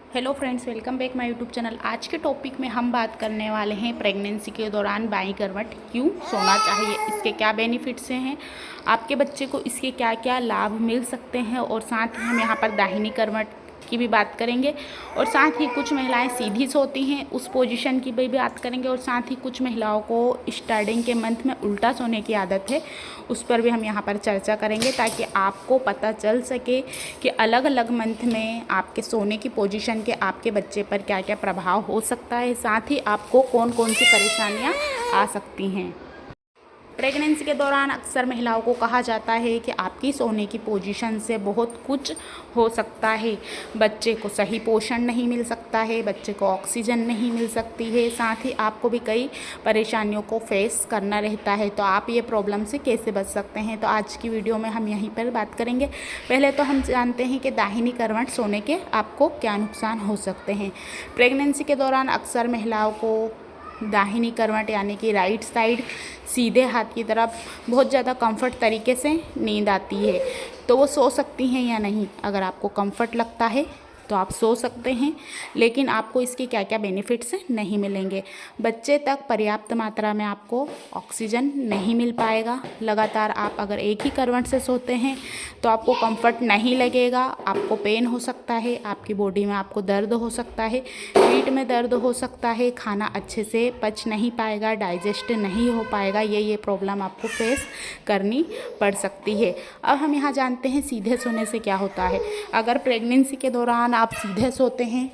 Hello friends, welcome back my YouTube channel. आज के topic में हम बात करने वाले हैं प्रेगनेंसी के दौरान बाईं करवट क्यों सोना चाहिए, इसके क्या बेनिफिट्स हैं, आपके बच्चे को इसके क्या क्या लाभ मिल सकते हैं, और साथ ही हम यहाँ पर दाहिनी करवट की भी बात करेंगे, और साथ ही कुछ महिलाएं सीधी सोती हैं उस पोजीशन की भी बात करेंगे, और साथ ही कुछ महिलाओं को स्टार्टिंग के मंथ में उल्टा सोने की आदत है उस पर भी हम यहाँ पर चर्चा करेंगे, ताकि आपको पता चल सके कि अलग अलग मंथ में आपके सोने की पोजीशन के आपके बच्चे पर क्या क्या प्रभाव हो सकता है, साथ ही आपको कौन कौन सी परेशानियाँ आ सकती हैं। प्रेगनेंसी के दौरान अक्सर महिलाओं को कहा जाता है कि आपकी सोने की पोजीशन से बहुत कुछ हो सकता है। बच्चे को सही पोषण नहीं मिल सकता है, बच्चे को ऑक्सीजन नहीं मिल सकती है, साथ ही आपको भी कई परेशानियों को फेस करना रहता है। तो आप ये प्रॉब्लम से कैसे बच सकते हैं, तो आज की वीडियो में हम यहीं पर बात करेंगे। पहले तो हम जानते हैं कि दाहिनी करवट सोने के आपको क्या नुकसान हो सकते हैं। प्रेगनेंसी के दौरान अक्सर महिलाओं को दाहिनी करवट यानी कि राइट साइड सीधे हाथ की तरफ बहुत ज़्यादा कंफर्ट तरीके से नींद आती है। तो वो सो सकती हैं या नहीं, अगर आपको कंफर्ट लगता है तो आप सो सकते हैं, लेकिन आपको इसके क्या क्या बेनिफिट्स नहीं मिलेंगे। बच्चे तक पर्याप्त मात्रा में आपको ऑक्सीजन नहीं मिल पाएगा। लगातार आप अगर एक ही करवट से सोते हैं तो आपको कंफर्ट नहीं लगेगा, आपको पेन हो सकता है, आपकी बॉडी में आपको दर्द हो सकता है, पेट में दर्द हो सकता है, खाना अच्छे से पच नहीं पाएगा, डाइजेस्ट नहीं हो पाएगा। ये प्रॉब्लम आपको फेस करनी पड़ सकती है। अब हम यहाँ जानते हैं सीधे सोने से क्या होता है। अगर प्रेगनेंसी के दौरान आप सीधे सोते हैं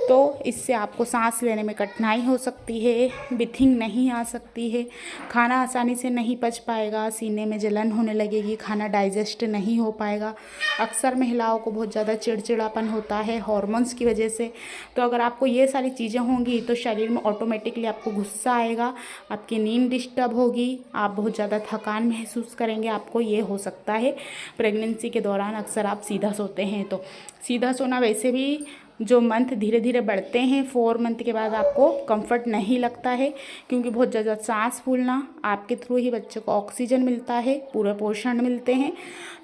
तो इससे आपको सांस लेने में कठिनाई हो सकती है, ब्रीथिंग नहीं आ सकती है, खाना आसानी से नहीं पच पाएगा, सीने में जलन होने लगेगी, खाना डाइजेस्ट नहीं हो पाएगा। अक्सर महिलाओं को बहुत ज़्यादा चिड़चिड़ापन होता है हार्मोन्स की वजह से। तो अगर आपको ये सारी चीज़ें होंगी तो शरीर में ऑटोमेटिकली आपको गुस्सा आएगा, आपकी नींद डिस्टर्ब होगी, आप बहुत ज़्यादा थकान महसूस करेंगे। आपको ये हो सकता है प्रेगनेंसी के दौरान अक्सर आप सीधा सोते हैं। तो सीधा सोना वैसे भी जो मंथ धीरे धीरे बढ़ते हैं 4 मंथ के बाद आपको कंफर्ट नहीं लगता है, क्योंकि बहुत ज़्यादा सांस फूलना, आपके थ्रू ही बच्चे को ऑक्सीजन मिलता है, पूरे पोषण मिलते हैं,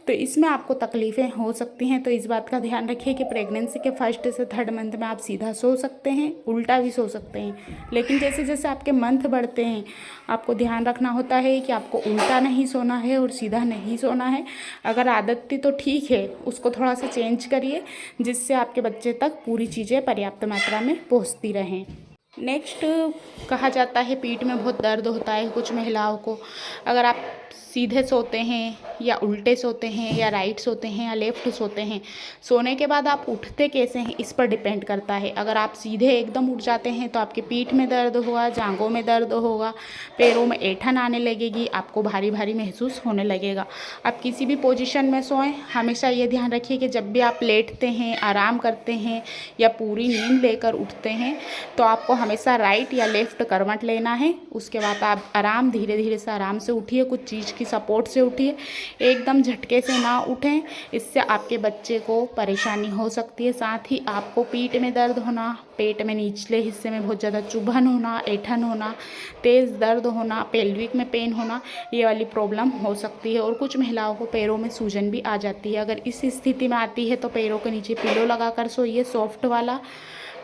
तो इसमें आपको तकलीफ़ें हो सकती हैं। तो इस बात का ध्यान रखिए कि प्रेगनेंसी के 1st से 3rd मंथ में आप सीधा सो सकते हैं, उल्टा भी सो सकते हैं, लेकिन जैसे जैसे आपके मंथ बढ़ते हैं आपको ध्यान रखना होता है कि आपको उल्टा नहीं सोना है और सीधा नहीं सोना है। अगर आदत थी तो ठीक है, उसको थोड़ा सा चेंज करिए, जिससे आपके बच्चे तक पूरी चीज़ें पर्याप्त मात्रा में पहुँचती रहें। नेक्स्ट, कहा जाता है पीठ में बहुत दर्द होता है कुछ महिलाओं को। अगर आप सीधे सोते हैं या उल्टे सोते हैं या राइट सोते हैं या लेफ़्ट सोते हैं, सोने के बाद आप उठते कैसे हैं इस पर डिपेंड करता है। अगर आप सीधे एकदम उठ जाते हैं तो आपके पीठ में दर्द होगा, जांघों में दर्द होगा, पैरों में ऐंठन आने लगेगी, आपको भारी भारी महसूस होने लगेगा। आप किसी भी पोजीशन में सोएं, हमेशा ये ध्यान रखिए कि जब भी आप लेटते हैं, आराम करते हैं या पूरी नींद लेकर उठते हैं तो आपको हमेशा राइट या लेफ़्ट करवट लेना है। उसके बाद आप आराम धीरे धीरे से आराम से उठिए, कुछ चीज़ की सपोर्ट से उठिए, एकदम झटके से ना उठें, इससे आपके बच्चे को परेशानी हो सकती है। साथ ही आपको पीठ में दर्द होना, पेट में निचले हिस्से में बहुत ज़्यादा चुभन होना, ऐंठन होना, तेज़ दर्द होना, पेल्विक में पेन होना, ये वाली प्रॉब्लम हो सकती है। और कुछ महिलाओं को पैरों में सूजन भी आ जाती है। अगर इस स्थिति में आती है तो पैरों के नीचे पिलो लगाकर सोइए, सॉफ्ट वाला।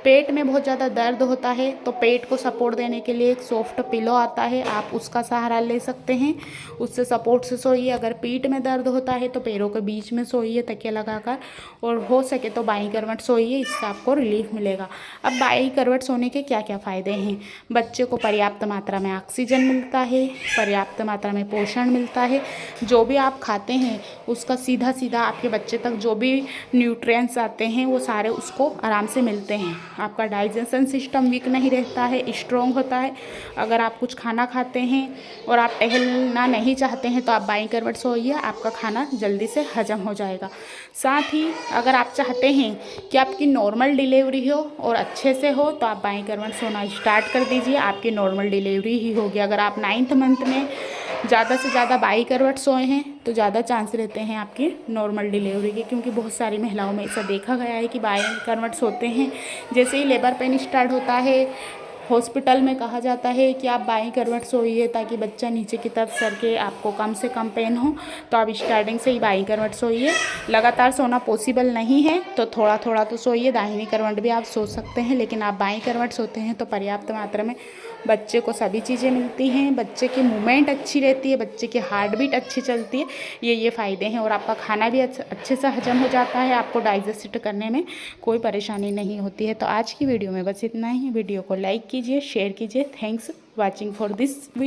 पेट में बहुत ज़्यादा दर्द होता है तो पेट को सपोर्ट देने के लिए एक सॉफ्ट पिलो आता है, आप उसका सहारा ले सकते हैं, उससे सपोर्ट से सोइए। अगर पीठ में दर्द होता है तो पैरों के बीच में सोइए तकिया लगाकर, और हो सके तो बाईं करवट सोइए, इससे आपको रिलीफ मिलेगा। अब बाईं करवट सोने के क्या क्या फ़ायदे हैं। बच्चे को पर्याप्त मात्रा में ऑक्सीजन मिलता है, पर्याप्त मात्रा में पोषण मिलता है, जो भी आप खाते हैं उसका सीधा सीधा आपके बच्चे तक जो भी न्यूट्रिएंट्स आते हैं वो सारे उसको आराम से मिलते हैं। आपका डाइजेशन सिस्टम वीक नहीं रहता है, स्ट्रॉन्ग होता है। अगर आप कुछ खाना खाते हैं और आप टहलना नहीं चाहते हैं तो आप बाईं करवट सोइए, आपका खाना जल्दी से हजम हो जाएगा। साथ ही अगर आप चाहते हैं कि आपकी नॉर्मल डिलीवरी हो और अच्छे से हो तो आप बाईं करवट सोना स्टार्ट कर दीजिए, आपकी नॉर्मल डिलीवरी ही होगी। अगर आप 9th मंथ में ज़्यादा से ज़्यादा बाईं करवट सोए हैं तो ज़्यादा चांस रहते हैं आपकी नॉर्मल डिलीवरी के, क्योंकि बहुत सारी महिलाओं में ऐसा देखा गया है कि बाईं करवट सोते हैं, जैसे ही लेबर पेन स्टार्ट होता है हॉस्पिटल में कहा जाता है कि आप बाईं करवट सोइए ताकि बच्चा नीचे की तरफ सर के आपको कम से कम पेन हो। तो आप स्टार्टिंग से ही बाईं करवट सोइए। लगातार सोना पॉसिबल नहीं है तो थोड़ा थोड़ा तो सोइए। दाहिनी करवट भी आप सो सकते हैं, लेकिन आप बाईं करवट सोते हैं तो पर्याप्त मात्रा में बच्चे को सभी चीज़ें मिलती हैं। बच्चे की मूवमेंट अच्छी रहती है, बच्चे की हार्ट बीट अच्छी चलती है। ये फ़ायदे हैं। और आपका खाना भी अच्छे से हजम हो जाता है, आपको डाइजेस्ट करने में कोई परेशानी नहीं होती है। तो आज की वीडियो में बस इतना ही। वीडियो को लाइक कीजिए, शेयर कीजिए। Thanks watching for this video.